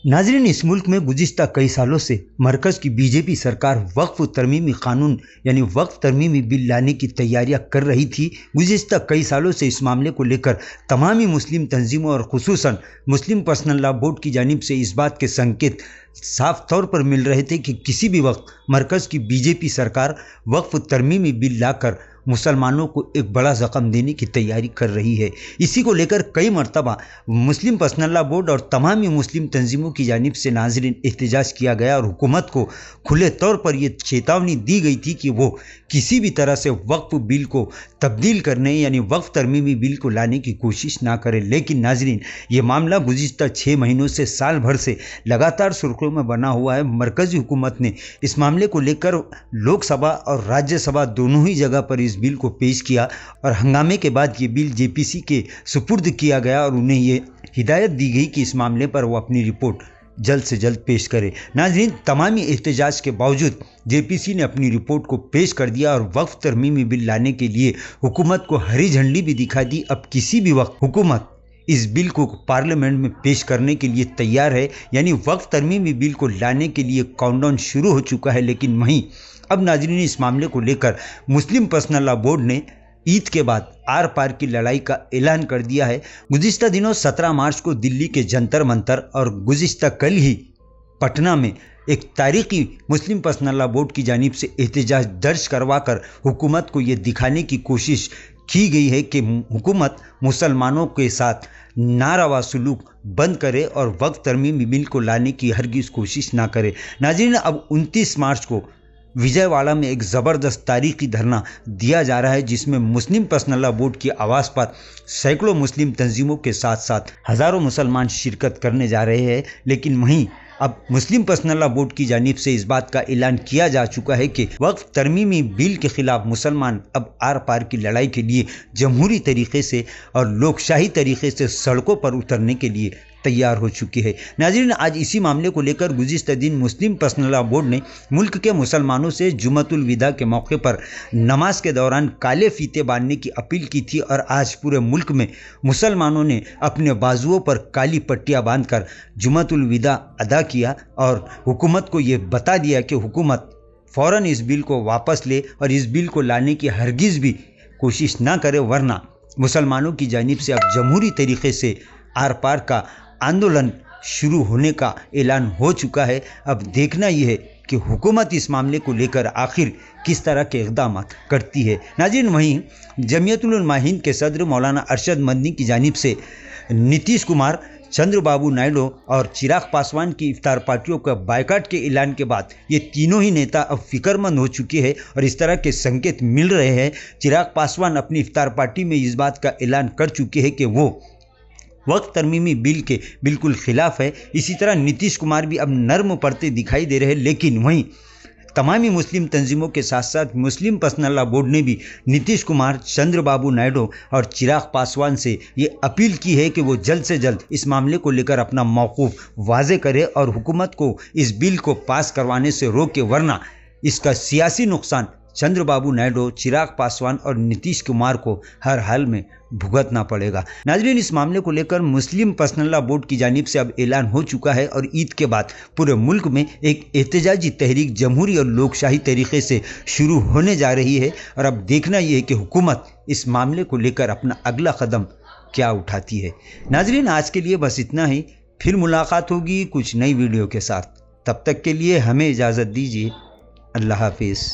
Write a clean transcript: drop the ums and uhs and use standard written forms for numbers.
नाज़रीन, इस मुल्क में गुज़िश्ता कई सालों से मरकज़ की बीजेपी सरकार वक्फ तरमीमी कानून यानी वक्फ तरमीमी बिल लाने की तैयारियां कर रही थी। गुज़िश्ता कई सालों से इस मामले को लेकर तमामी मुस्लिम तंजीमों और खुसूसन मुस्लिम पर्सनल लॉ बोर्ड की जानिब से इस बात के संकेत साफ तौर पर मिल रहे थे कि किसी भी वक्त मरकज़ की बीजेपी सरकार वक्फ तरमीमी बिल लाकर मुसलमानों को एक बड़ा ज़ख्म देने की तैयारी कर रही है। इसी को लेकर कई मरतबा मुस्लिम पर्सनल लॉ बोर्ड और तमामी मुस्लिम तंजीमों की जानिब से नाज़रीन एहतजाज किया गया और हुकूमत को खुले तौर पर यह चेतावनी दी गई थी कि वो किसी भी तरह से वक्फ बिल को तब्दील करने यानी वक्फ तरमीमी बिल को लाने की कोशिश ना करे। लेकिन नाज़रीन, ये मामला गुज़िश्ता 6 महीनों से साल भर से लगातार सुर्खियों में बना हुआ है। मरकज़ी हुकूमत ने इस मामले को लेकर लोकसभा और राज्यसभा दोनों ही जगह पर इस बिल को पेश किया और हंगामे के बाद ये बिल जेपीसी के सुपुर्द किया गया और उन्हें ये हिदायत दी गई कि इस मामले पर वो अपनी रिपोर्ट जल्द से जल्द पेश करे। नाज़रीन, तमामी एहतजाज के बावजूद जेपीसी ने अपनी रिपोर्ट को पेश कर दिया और वक्फ तरमीमी बिल लाने के लिए हुकूमत को हरी झंडी भी दिखा दी। अब किसी भी वक्त हुकूमत इस बिल को पार्लियामेंट में पेश करने के लिए तैयार है, यानी वक्फ तरमीमी बिल को लाने के लिए काउंटडाउन शुरू हो चुका है। लेकिन वहीं अब नाज़रीन, इस मामले को लेकर मुस्लिम पर्सनल लॉ बोर्ड ने ईद के बाद आर पार की लड़ाई का ऐलान कर दिया है। गुज़िश्ता दिनों 17 मार्च को दिल्ली के जंतर मंतर और गुज़िश्ता कल ही पटना में एक तारीखी मुस्लिम पर्सनल लॉ बोर्ड की जानिब से एहतजाज दर्ज करवाकर हुकूमत को ये दिखाने की कोशिश की गई है कि हुकूमत मुसलमानों के साथ नारवा सलूक बंद करे और वक्फ तरमीमी बिल को लाने की हरगिज़ कोशिश ना करे। नाज़रीन, अब 29 मार्च को विजयवाड़ा में एक ज़बरदस्त तारीखी धरना दिया जा रहा है, जिसमें मुस्लिम पर्सनल लॉ बोर्ड की आवाज़ पर सैकड़ों मुस्लिम तंजीमों के साथ साथ हज़ारों मुसलमान शिरकत करने जा रहे हैं। लेकिन वहीं अब मुस्लिम पर्सनल लॉ बोर्ड की जानिब से इस बात का ऐलान किया जा चुका है कि वक्फ तरमीमी बिल के खिलाफ मुसलमान अब आर पार की लड़ाई के लिए जमहूरी तरीके से और लोकशाही तरीके से सड़कों पर उतरने के लिए तैयार हो चुकी है। नाज़रीन, आज इसी मामले को लेकर गुज़िश्ता दिन मुस्लिम पर्सनल लॉ बोर्ड ने मुल्क के मुसलमानों से जुमतुल विदा के मौके पर नमाज के दौरान काले फीते बांधने की अपील की थी और आज पूरे मुल्क में मुसलमानों ने अपने बाजुओं पर काली पट्टियाँ बांधकर जुमतुल विदा अदा किया और हुकूमत को ये बता दिया कि हुकूमत फ़ौरन इस बिल को वापस ले और इस बिल को लाने की हरगिज़ भी कोशिश ना करे, वरना मुसलमानों की जानिब से अब जमहूरी तरीके से आर पार का आंदोलन शुरू होने का ऐलान हो चुका है। अब देखना यह है कि हुकूमत इस मामले को लेकर आखिर किस तरह के इक़दाम करती है। नाज़रीन, वहीं जमियतुल उलमा हिंद के सदर मौलाना अरशद मदनी की जानिब से नीतीश कुमार, चंद्रबाबू नायडू और चिराग पासवान की इफ्तार पार्टियों का बायकाट के ऐलान के बाद ये तीनों ही नेता अब फिक्रमंद हो चुके हैं और इस तरह के संकेत मिल रहे हैं। चिराग पासवान अपनी इफ्तार पार्टी में इस बात का ऐलान कर चुके हैं कि वो वक्फ तरमीमी बिल के बिल्कुल खिलाफ है। इसी तरह नीतीश कुमार भी अब नर्म पड़ते दिखाई दे रहे हैं। लेकिन वहीं तमामी मुस्लिम तंजीमों के साथ साथ मुस्लिम पर्सनल लॉ बोर्ड ने भी नीतीश कुमार, चंद्रबाबू नायडू और चिराग पासवान से ये अपील की है कि वो जल्द से जल्द इस मामले को लेकर अपना मौक़िफ़ वाज़े करे और हुकूमत को इस बिल को पास करवाने से रोके, वरना इसका सियासी नुकसान चंद्रबाबू नायडू, चिराग पासवान और नीतीश कुमार को हर हाल में भुगतना पड़ेगा। नाज़रीन, इस मामले को लेकर मुस्लिम पर्सनल लॉ बोर्ड की जानिब से अब ऐलान हो चुका है और ईद के बाद पूरे मुल्क में एक एहतजाजी तहरीक जमहूरी और लोकशाही तरीके से शुरू होने जा रही है और अब देखना यह है कि हुकूमत इस मामले को लेकर अपना अगला कदम क्या उठाती है। नाज़रीन, आज के लिए बस इतना ही। फिर मुलाकात होगी कुछ नई वीडियो के साथ। तब तक के लिए हमें इजाज़त दीजिए। अल्लाह हाफिज़।